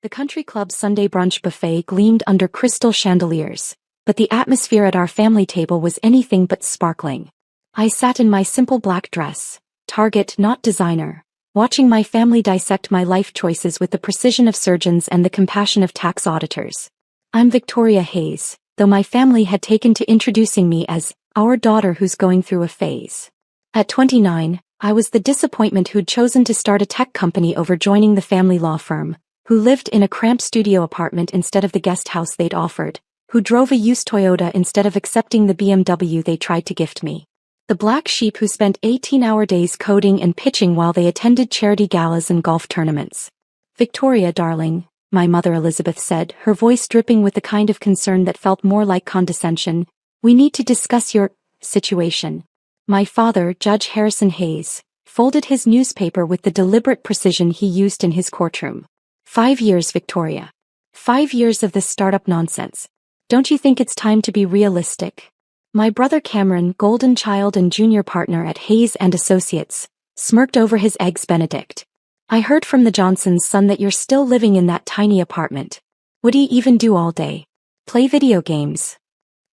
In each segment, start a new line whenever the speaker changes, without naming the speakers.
The country club's Sunday brunch buffet gleamed under crystal chandeliers, but the atmosphere at our family table was anything but sparkling. I sat in my simple black dress, Target not designer, watching my family dissect my life choices with the precision of surgeons and the compassion of tax auditors. I'm Victoria Hayes, though my family had taken to introducing me as our daughter who's going through a phase. At 29, I was the disappointment who'd chosen to start a tech company over joining the family law firm, who lived in a cramped studio apartment instead of the guest house they'd offered, who drove a used Toyota instead of accepting the BMW they tried to gift me. The black sheep who spent 18-hour days coding and pitching while they attended charity galas and golf tournaments. "Victoria, darling," my mother Elizabeth said, her voice dripping with the kind of concern that felt more like condescension, "we need to discuss your situation." My father, Judge Harrison Hayes, folded his newspaper with the deliberate precision he used in his courtroom. 5 years, Victoria. 5 years of this startup nonsense. Don't you think it's time to be realistic? My brother Cameron, golden child and junior partner at Hayes & Associates, smirked over his eggs Benedict. "I heard from the Johnsons' son that you're still living in that tiny apartment. What do you even do all day? Play video games?"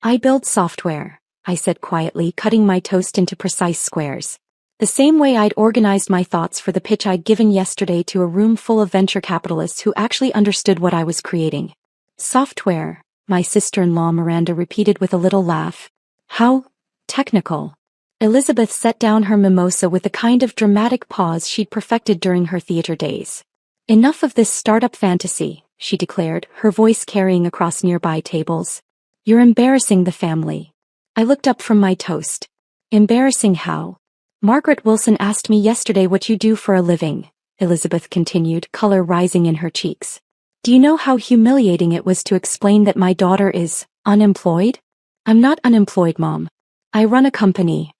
"I build software," I said quietly, cutting my toast into precise squares. The same way I'd organized my thoughts for the pitch I'd given yesterday to a room full of venture capitalists who actually understood what I was creating. "Software," my sister-in-law Miranda repeated with a little laugh. "How technical." Elizabeth set down her mimosa with the kind of dramatic pause she'd perfected during her theater days. "Enough of this startup fantasy," she declared, her voice carrying across nearby tables. "You're embarrassing the family." I looked up from my toast. "Embarrassing how?" "Margaret Wilson asked me yesterday what you do for a living," Elizabeth continued, color rising in her cheeks. "Do you know how humiliating it was to explain that my daughter is unemployed?" "I'm not unemployed, Mom. I run a company."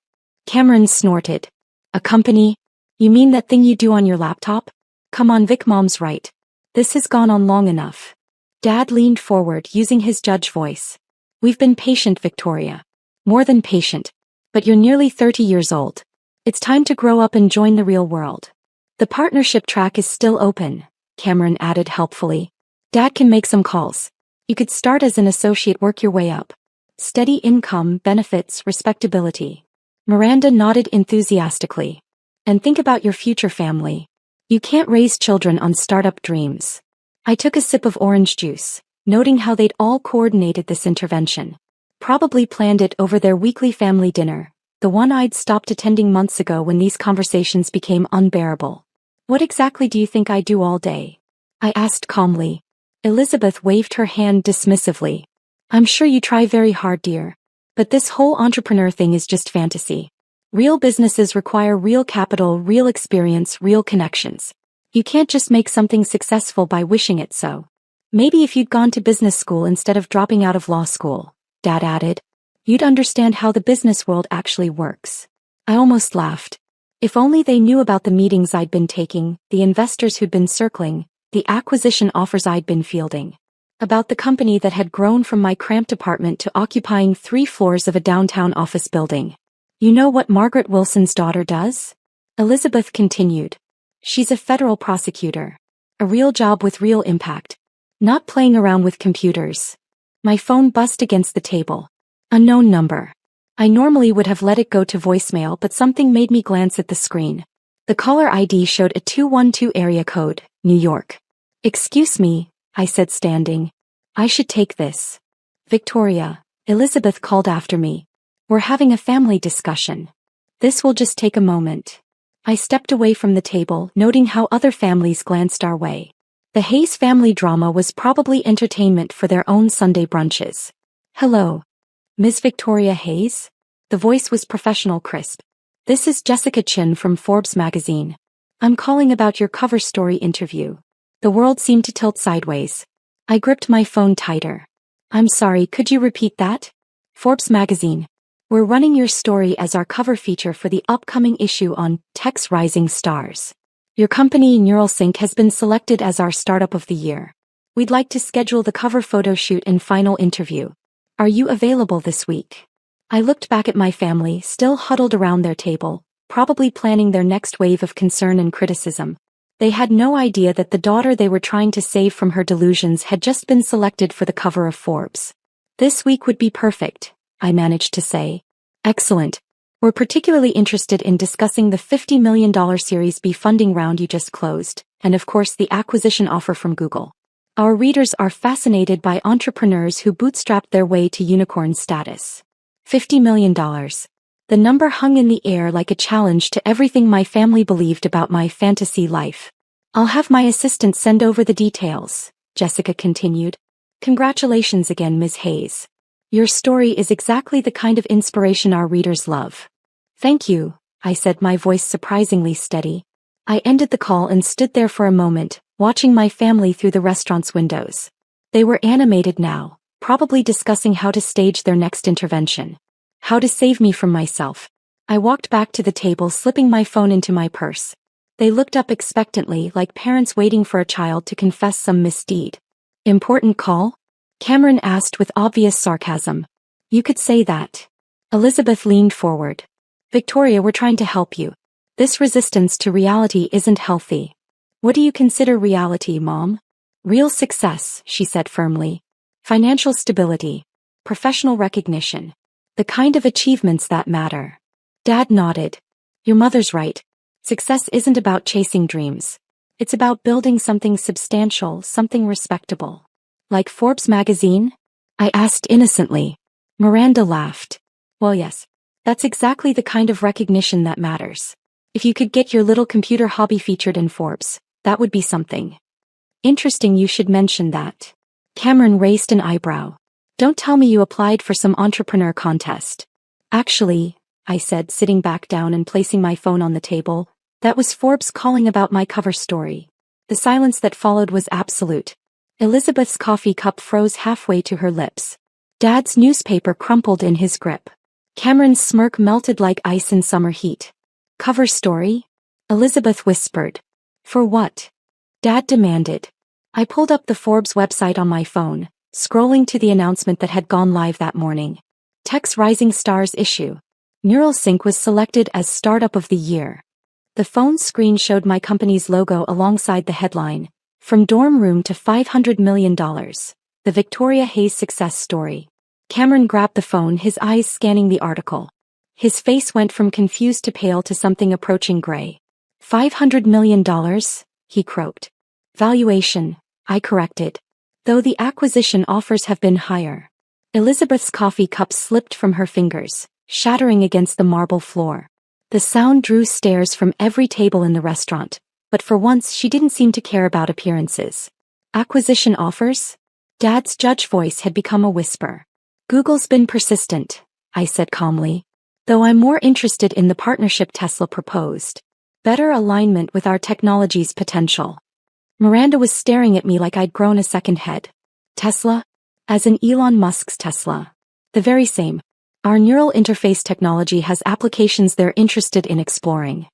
Cameron snorted. "A company? You mean that thing you do on your laptop? Come on, Vic, Mom's right. This has gone on long enough." Dad leaned forward, using his judge voice. "We've been patient, Victoria. More than patient. But you're nearly 30 years old. It's time to grow up and join the real world." "The partnership track is still open," Cameron added helpfully. "Dad can make some calls. You could start as an associate, work your way up. Steady income, benefits, respectability." Miranda nodded enthusiastically. "And think about your future family. You can't raise children on startup dreams." I took a sip of orange juice, noting how they'd all coordinated this intervention. Probably planned it over their weekly family dinner, the one I'd stopped attending months ago when these conversations became unbearable. "What exactly do you think I do all day?" I asked calmly. Elizabeth waved her hand dismissively. "I'm sure you try very hard, dear. But this whole entrepreneur thing is just fantasy. Real businesses require real capital, real experience, real connections. You can't just make something successful by wishing it so. Maybe if you'd gone to business school instead of dropping out of law school," Dad added, "you'd understand how the business world actually works." I almost laughed. If only they knew about the meetings I'd been taking, the investors who'd been circling, the acquisition offers I'd been fielding. About the company that had grown from my cramped apartment to occupying 3 floors of a downtown office building. "You know what Margaret Wilson's daughter does?" Elizabeth continued. "She's a federal prosecutor. A real job with real impact. Not playing around with computers." My phone buzzed against the table. Unknown number. I normally would have let it go to voicemail, but something made me glance at the screen. The caller ID showed a 212 area code, New York. "Excuse me," I said, standing. "I should take this." "Victoria," Elizabeth called after me. "We're having a family discussion. This will just take a moment." I stepped away from the table, noting how other families glanced our way. The Hayes family drama was probably entertainment for their own Sunday brunches. "Hello. Ms. Victoria Hayes?" The voice was professional crisp. "This is Jessica Chin from Forbes magazine. I'm calling about your cover story interview." The world seemed to tilt sideways. I gripped my phone tighter. "I'm sorry, could you repeat that?" "Forbes magazine. We're running your story as our cover feature for the upcoming issue on Tech's Rising Stars. Your company, NeuralSync, has been selected as our startup of the year. We'd like to schedule the cover photo shoot and final interview. Are you available this week?" I looked back at my family, still huddled around their table, probably planning their next wave of concern and criticism. They had no idea that the daughter they were trying to save from her delusions had just been selected for the cover of Forbes. "This week would be perfect," I managed to say. "Excellent. We're particularly interested in discussing the $50 million Series B funding round you just closed, and of course the acquisition offer from Google. Our readers are fascinated by entrepreneurs who bootstrapped their way to unicorn status." $50 million. The number hung in the air like a challenge to everything my family believed about my fantasy life. "I'll have my assistant send over the details," Jessica continued. "Congratulations again, Ms. Hayes. Your story is exactly the kind of inspiration our readers love." "Thank you," I said, my voice surprisingly steady. I ended the call and stood there for a moment, watching my family through the restaurant's windows. They were animated now, probably discussing how to stage their next intervention. How to save me from myself. I walked back to the table, slipping my phone into my purse. They looked up expectantly, like parents waiting for a child to confess some misdeed. "Important call?" Cameron asked with obvious sarcasm. "You could say that." Elizabeth leaned forward. "Victoria, we're trying to help you. This resistance to reality isn't healthy." "What do you consider reality, Mom?" "Real success," she said firmly. "Financial stability. Professional recognition. The kind of achievements that matter." Dad nodded. "Your mother's right. Success isn't about chasing dreams. It's about building something substantial, something respectable." "Like Forbes magazine?" I asked innocently. Miranda laughed. "Well, yes. That's exactly the kind of recognition that matters. If you could get your little computer hobby featured in Forbes, that would be something." "Interesting you should mention that." Cameron raised an eyebrow. "Don't tell me you applied for some entrepreneur contest." "Actually," I said, sitting back down and placing my phone on the table, "that was Forbes calling about my cover story." The silence that followed was absolute. Elizabeth's coffee cup froze halfway to her lips. Dad's newspaper crumpled in his grip. Cameron's smirk melted like ice in summer heat. "Cover story?" Elizabeth whispered. "For what?" Dad demanded. I pulled up the Forbes website on my phone, scrolling to the announcement that had gone live that morning. Tech's Rising Stars issue. NeuralSync was selected as Startup of the Year. The phone screen showed my company's logo alongside the headline, "From Dorm Room to $500 million. The Victoria Hayes Success Story." Cameron grabbed the phone, his eyes scanning the article. His face went from confused to pale to something approaching gray. $500 million? He croaked. "Valuation," I corrected. "Though the acquisition offers have been higher." Elizabeth's coffee cup slipped from her fingers, shattering against the marble floor. The sound drew stares from every table in the restaurant, but for once she didn't seem to care about appearances. "Acquisition offers?" Dad's judge voice had become a whisper. "Google's been persistent," I said calmly. "Though I'm more interested in the partnership Tesla proposed. Better alignment with our technology's potential." Miranda was staring at me like I'd grown a second head. "Tesla? As in Elon Musk's Tesla?" "The very same. Our neural interface technology has applications they're interested in exploring."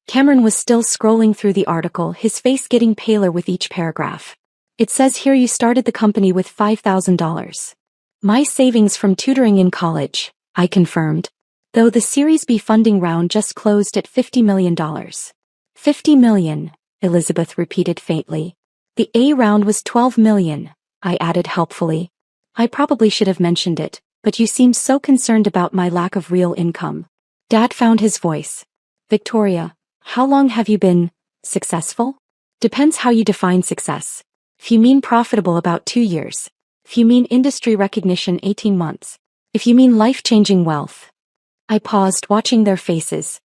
Cameron was still scrolling through the article, his face getting paler with each paragraph. "It says here you started the company with $5,000. "My savings from tutoring in college," I confirmed. "Though the Series B funding round just closed at $50 million. $50 million, Elizabeth repeated faintly. "The A round was $12 million, I added helpfully. "I probably should have mentioned it, but you seem so concerned about my lack of real income." Dad found his voice. "Victoria, how long have you been successful? Depends how you define success. If you mean profitable, about 2 years. If you mean industry recognition, 18 months. If you mean life-changing wealth." I paused, watching their faces.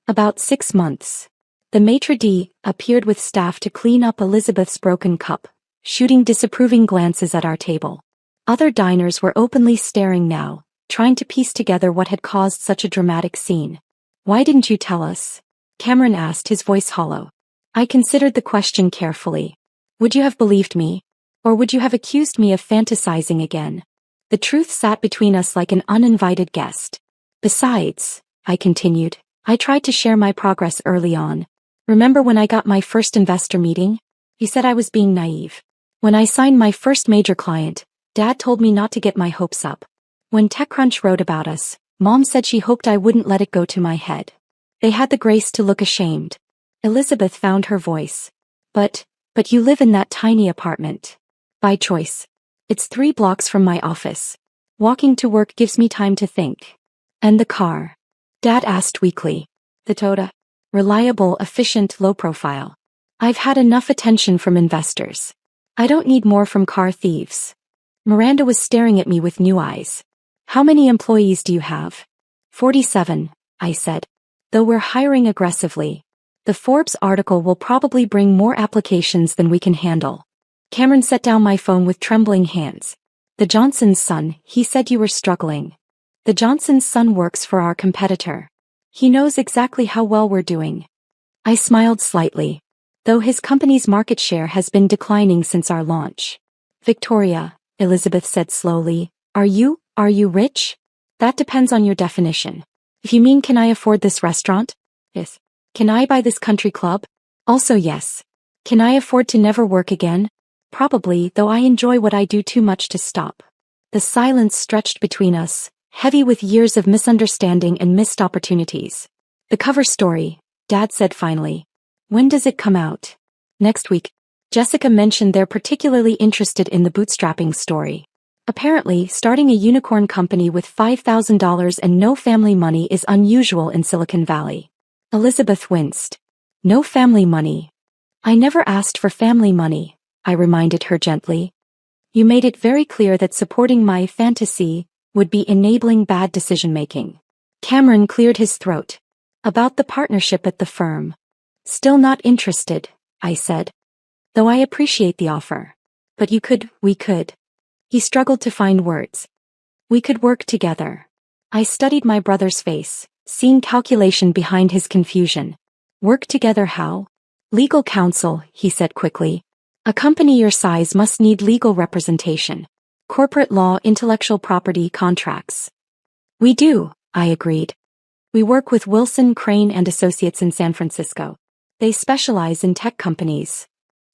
"About 6 months." The maitre d' appeared with staff to clean up Elizabeth's broken cup, shooting disapproving glances at our table. Other diners were openly staring now, trying to piece together what had caused such a dramatic scene. "Why didn't you tell us?" Cameron asked, his voice hollow. I considered the question carefully. Would you have believed me? Or would you have accused me of fantasizing again? The truth sat between us like an uninvited guest. "Besides," I continued, "I tried to share my progress early on. Remember when I got my first investor meeting? You said I was being naive. When I signed my first major client, Dad told me not to get my hopes up. When TechCrunch wrote about us, Mom said she hoped I wouldn't let it go to my head. They had the grace to look ashamed." Elizabeth found her voice. But you live in that tiny apartment. By choice. It's 3 blocks from my office. Walking to work gives me time to think. And the car? Dad asked weakly. The Toyota. Reliable, efficient, low profile. I've had enough attention from investors. I don't need more from car thieves. Miranda was staring at me with new eyes. How many employees do you have? 47, I said. Though we're hiring aggressively. The Forbes article will probably bring more applications than we can handle. Cameron set down my phone with trembling hands. The Johnson's son, he said you were struggling. The Johnson's son works for our competitor. He knows exactly how well we're doing. I smiled slightly. Though his company's market share has been declining since our launch. Victoria, Elizabeth said slowly, are you rich? That depends on your definition. If you mean can I afford this restaurant? Yes. Can I buy this country club? Also yes. Can I afford to never work again? Probably, though I enjoy what I do too much to stop. The silence stretched between us, heavy with years of misunderstanding and missed opportunities. The cover story, Dad said finally. When does it come out? Next week. Jessica mentioned they're particularly interested in the bootstrapping story. Apparently, starting a unicorn company with $5,000 and no family money is unusual in Silicon Valley. Elizabeth winced. No family money. I never asked for family money, I reminded her gently. You made it very clear that supporting my fantasy would be enabling bad decision-making. Cameron cleared his throat. About the partnership at the firm. Still not interested, I said. Though I appreciate the offer. But we could. He struggled to find words. We could work together. I studied my brother's face, seeing calculation behind his confusion. Work together how? Legal counsel, he said quickly. A company your size must need legal representation. Corporate law, intellectual property, contracts. We do, I agreed. We work with Wilson, Crane and Associates in San Francisco. They specialize in tech companies.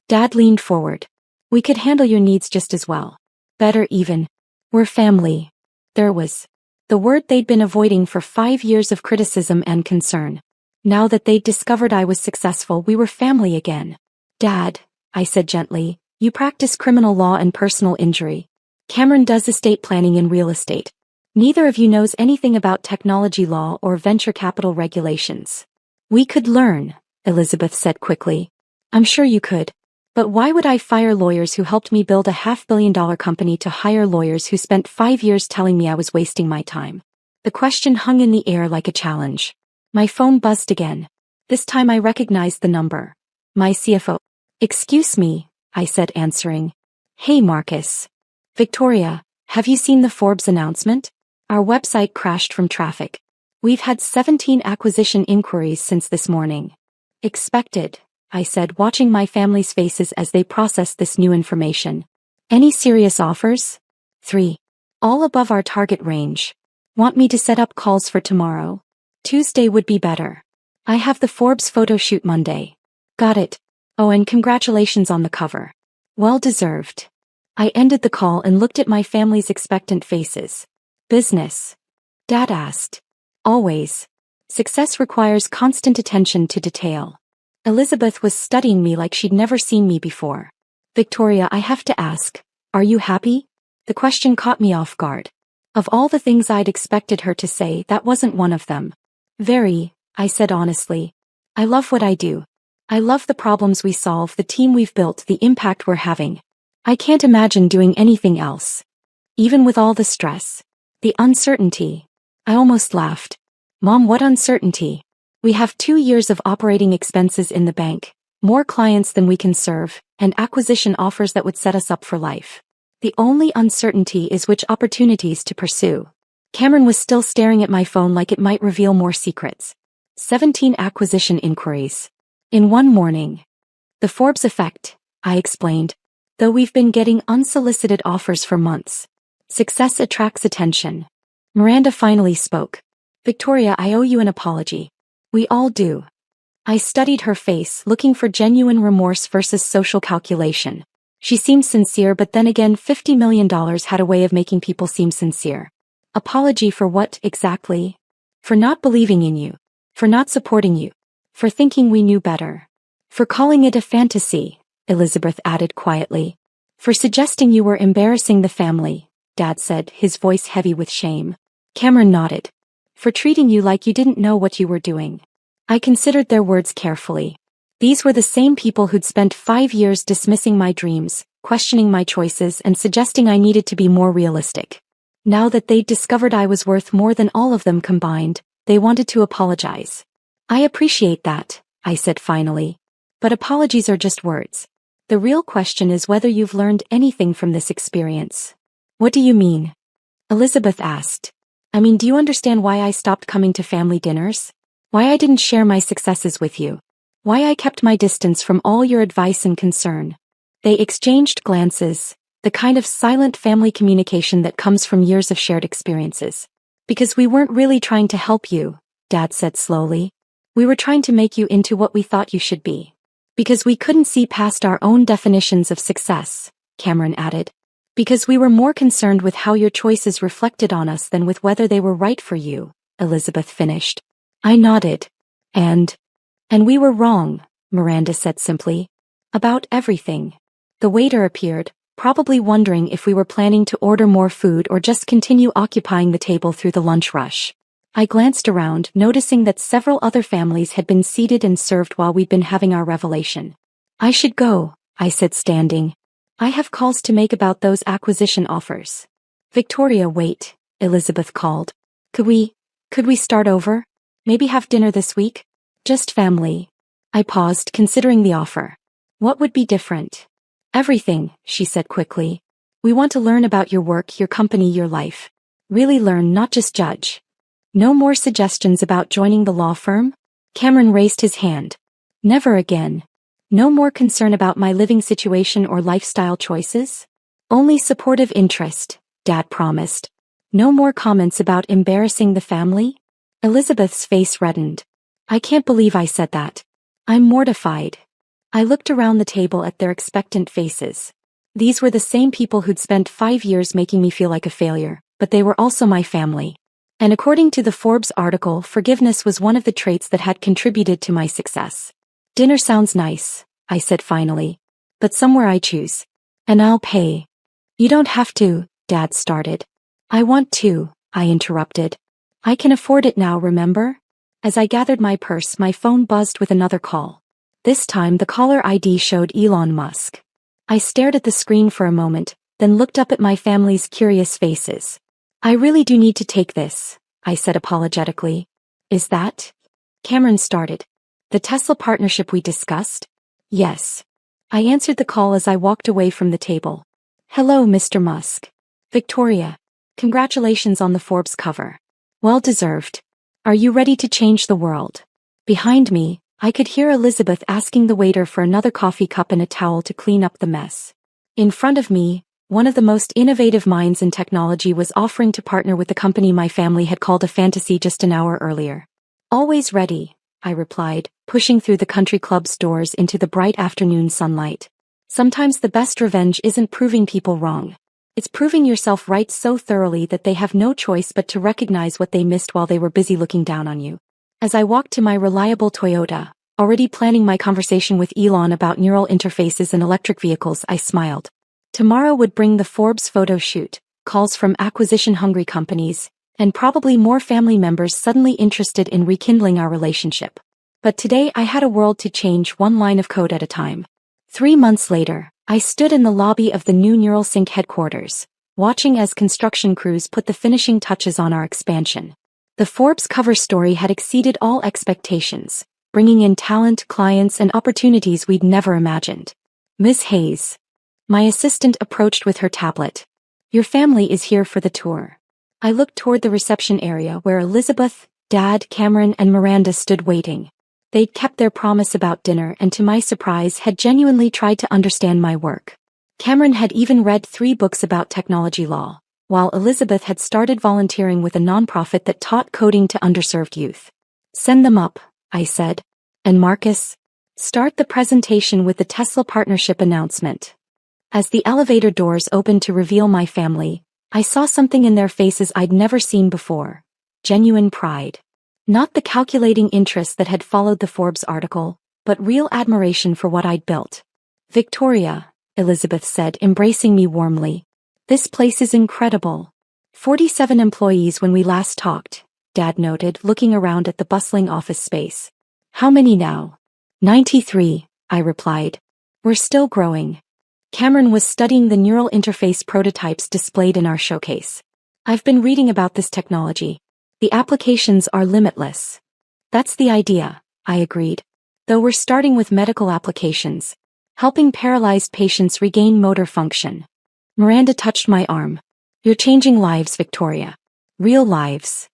Dad leaned forward. We could handle your needs just as well. Better even. We're family. There was the word they'd been avoiding for 5 years of criticism and concern. Now that they'd discovered I was successful, we were family again. Dad, I said gently, you practice criminal law and personal injury. Cameron does estate planning and real estate. Neither of you knows anything about technology law or venture capital regulations. We could learn, Elizabeth said quickly. I'm sure you could. But why would I fire lawyers who helped me build a $500 million company to hire lawyers who spent 5 years telling me I was wasting my time? The question hung in the air like a challenge. My phone buzzed again. This time I recognized the number. My CFO. Excuse me, I said answering. Hey Marcus. Victoria, have you seen the Forbes announcement? Our website crashed from traffic. We've had 17 acquisition inquiries since this morning. Expected, I said, watching my family's faces as they processed this new information. Any serious offers? 3. All above our target range. Want me to set up calls for tomorrow? Tuesday would be better. I have the Forbes photo shoot Monday. Got it. Oh, and congratulations on the cover. Well deserved. I ended the call and looked at my family's expectant faces. Business? Dad asked. Always. Success requires constant attention to detail. Elizabeth was studying me like she'd never seen me before. Victoria, I have to ask, are you happy? The question caught me off guard. Of all the things I'd expected her to say, that wasn't one of them. Very, I said honestly. I love what I do. I love the problems we solve, the team we've built, the impact we're having. I can't imagine doing anything else. Even with all the stress. The uncertainty. I almost laughed. Mom, what uncertainty? We have 2 years of operating expenses in the bank, more clients than we can serve, and acquisition offers that would set us up for life. The only uncertainty is which opportunities to pursue. Cameron was still staring at my phone like it might reveal more secrets. 17 acquisition inquiries. In one morning. The Forbes effect, I explained. Though we've been getting unsolicited offers for months. Success attracts attention. Miranda finally spoke. Victoria, I owe you an apology. We all do. I studied her face, looking for genuine remorse versus social calculation. She seemed sincere, but then again $50 million had a way of making people seem sincere. Apology for what, exactly? For not believing in you. For not supporting you. For thinking we knew better. For calling it a fantasy, Elizabeth added quietly. For suggesting you were embarrassing the family, Dad said, his voice heavy with shame. Cameron nodded. For treating you like you didn't know what you were doing. I considered their words carefully. These were the same people who'd spent 5 years dismissing my dreams, questioning my choices, and suggesting I needed to be more realistic. Now that they'd discovered I was worth more than all of them combined, they wanted to apologize. I appreciate that, I said finally. But apologies are just words. The real question is whether you've learned anything from this experience. What do you mean? Elizabeth asked. I mean, do you understand why I stopped coming to family dinners? Why I didn't share my successes with you? Why I kept my distance from all your advice and concern? They exchanged glances, the kind of silent family communication that comes from years of shared experiences. Because we weren't really trying to help you, Dad said slowly. We were trying to make you into what we thought you should be. Because we couldn't see past our own definitions of success, Cameron added. Because we were more concerned with how your choices reflected on us than with whether they were right for you, Elizabeth finished. I nodded. And we were wrong, Miranda said simply. About everything. The waiter appeared, probably wondering if we were planning to order more food or just continue occupying the table through the lunch rush. I glanced around, noticing that several other families had been seated and served while we'd been having our revelation. I should go, I said standing. I have calls to make about those acquisition offers. Victoria, wait, Elizabeth called. Could we start over? Maybe have dinner this week? Just family. I paused, considering the offer. What would be different? Everything, she said quickly. We want to learn about your work, your company, your life. Really learn, not just judge. No more suggestions about joining the law firm? Cameron raised his hand. Never again. No more concern about my living situation or lifestyle choices? Only supportive interest, Dad promised. No more comments about embarrassing the family? Elizabeth's face reddened. I can't believe I said that. I'm mortified. I looked around the table at their expectant faces. These were the same people who'd spent 5 years making me feel like a failure, but they were also my family. And according to the Forbes article, forgiveness was one of the traits that had contributed to my success. Dinner sounds nice, I said finally. But somewhere I choose. And I'll pay. You don't have to, Dad started. I want to, I interrupted. I can afford it now, remember? As I gathered my purse, my phone buzzed with another call. This time the caller ID showed Elon Musk. I stared at the screen for a moment, then looked up at my family's curious faces. I really do need to take this, I said apologetically. Is that? Cameron started. The Tesla partnership we discussed? Yes. I answered the call as I walked away from the table. Hello, Mr. Musk. Victoria. Congratulations on the Forbes cover. Well deserved. Are you ready to change the world? Behind me, I could hear Elizabeth asking the waiter for another coffee cup and a towel to clean up the mess. In front of me, one of the most innovative minds in technology was offering to partner with the company my family had called a fantasy just an hour earlier. Always ready, I replied, pushing through the country club's doors into the bright afternoon sunlight. Sometimes the best revenge isn't proving people wrong. It's proving yourself right so thoroughly that they have no choice but to recognize what they missed while they were busy looking down on you. As I walked to my reliable Toyota, already planning my conversation with Elon about neural interfaces and electric vehicles, I smiled. Tomorrow would bring the Forbes photo shoot, calls from acquisition-hungry companies, and probably more family members suddenly interested in rekindling our relationship. But today I had a world to change, one line of code at a time. 3 months later, I stood in the lobby of the new NeuralSync headquarters, watching as construction crews put the finishing touches on our expansion. The Forbes cover story had exceeded all expectations, bringing in talent, clients, and opportunities we'd never imagined. Ms. Hayes. My assistant approached with her tablet. Your family is here for the tour. I looked toward the reception area where Elizabeth, Dad, Cameron, and Miranda stood waiting. They'd kept their promise about dinner and, to my surprise, had genuinely tried to understand my work. Cameron had even read 3 books about technology law, while Elizabeth had started volunteering with a nonprofit that taught coding to underserved youth. Send them up, I said. And Marcus? Start the presentation with the Tesla partnership announcement. As the elevator doors opened to reveal my family, I saw something in their faces I'd never seen before. Genuine pride. Not the calculating interest that had followed the Forbes article, but real admiration for what I'd built. Victoria, Elizabeth said, embracing me warmly. This place is incredible. 47 employees when we last talked, Dad noted, looking around at the bustling office space. How many now? 93, I replied. We're still growing. Cameron was studying the neural interface prototypes displayed in our showcase. I've been reading about this technology. The applications are limitless. That's the idea, I agreed. Though we're starting with medical applications, helping paralyzed patients regain motor function. Miranda touched my arm. You're changing lives, Victoria. Real lives.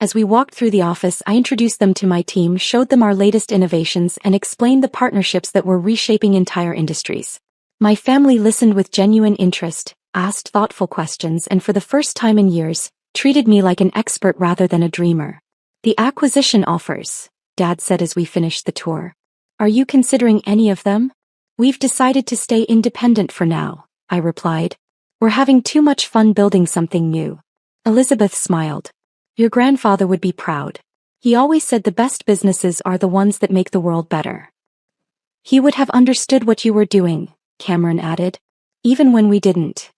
As we walked through the office, I introduced them to my team, showed them our latest innovations, and explained the partnerships that were reshaping entire industries. My family listened with genuine interest, asked thoughtful questions, and for the first time in years, treated me like an expert rather than a dreamer. The acquisition offers, Dad said as we finished the tour. Are you considering any of them? We've decided to stay independent for now, I replied. We're having too much fun building something new. Elizabeth smiled. Your grandfather would be proud. He always said the best businesses are the ones that make the world better. He would have understood what you were doing, Cameron added. Even when we didn't.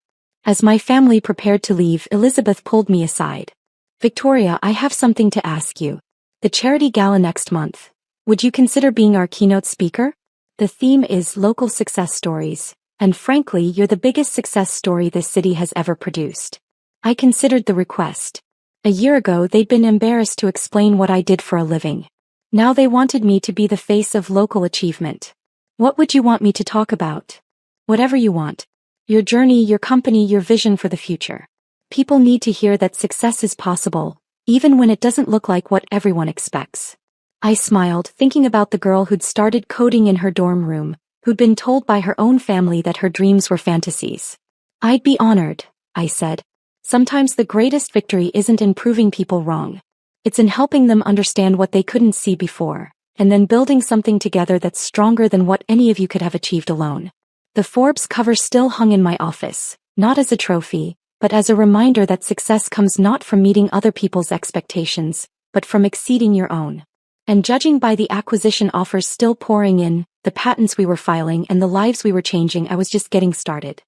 As my family prepared to leave, Elizabeth pulled me aside. Victoria, I have something to ask you. The charity gala next month. Would you consider being our keynote speaker? The theme is local success stories, and frankly, you're the biggest success story this city has ever produced. I considered the request. A year ago, they'd been embarrassed to explain what I did for a living. Now they wanted me to be the face of local achievement. What would you want me to talk about? Whatever you want. Your journey, your company, your vision for the future. People need to hear that success is possible, even when it doesn't look like what everyone expects. I smiled, thinking about the girl who'd started coding in her dorm room, who'd been told by her own family that her dreams were fantasies. I'd be honored, I said. Sometimes the greatest victory isn't in proving people wrong. It's in helping them understand what they couldn't see before, and then building something together that's stronger than what any of you could have achieved alone. The Forbes cover still hung in my office, not as a trophy, but as a reminder that success comes not from meeting other people's expectations, but from exceeding your own. And judging by the acquisition offers still pouring in, the patents we were filing, and the lives we were changing, I was just getting started.